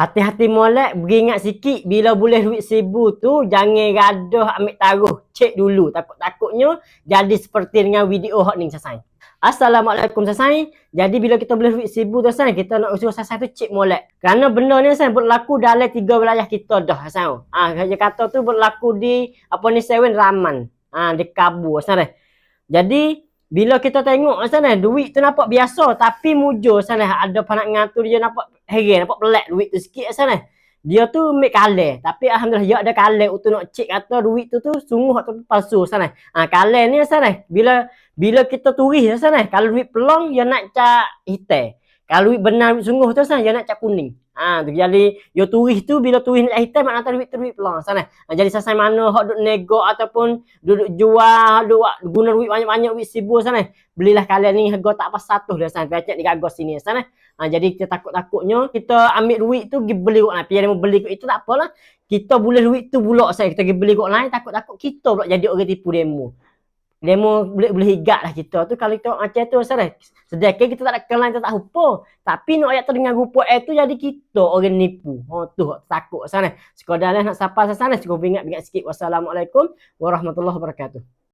Hati-hati molek, beringat sikit bila boleh duit 1,000 tu jangan gaduh ambil taruh, cek dulu. Takut-takutnya jadi seperti dengan video hot ni Sasai. Assalamualaikum Sasai. Jadi bila kita boleh duit 1,000 tu Sasai, kita nak usul Sasai tu cek molek. Kerana benda ni Sasai berlaku dalam 3 wilayah kita dah Sasai. Dia kata tu berlaku di Seven Raman. Di Kabur Sasai. Jadi bila kita tengok sana duit tu nampak biasa tapi mujur sana ada pandangan tu dia nampak heran, nampak pelik duit tu sikit sana. Dia tu make kalah tapi alhamdulillah dia ada kalah untuk nak cek kata duit tu sungguh atau palsu sana. Kalah ni sana bila kita turis sana kalau duit pelong dia nak cak hitam. Kalau duit benar duit sungguh tu sana dia nak cak kuning. Jadi yo turis tu bila turis nak hitam makna duit tu duit pelong sana. Jadi Sasai mana hok duk nego ataupun duduk jual duk guna duit banyak-banyak duit 1,000 sana. Belilah kalian ni harga tak apa 100 dah sana. Pecek di gagos sini sana. Jadi kita takutnya kita ambil duit tu pergi beli kok lain. Dia mau beli kok itu tak apalah. Kita boleh duit tu pula saya kita pergi beli kok lain takut-takut kita pula jadi orang tipu demo. Demo boleh higat lah kita tu kalau kita macam tu sana. Sedekah kita tak ada kenal kita tak lupa. Tapi nak ayat tu dengan rupa tu jadi kita orang nipu. Tu takut sana. Sekadar nak sapa sana cukup ingat sikit. Wassalamualaikum warahmatullahi wabarakatuh.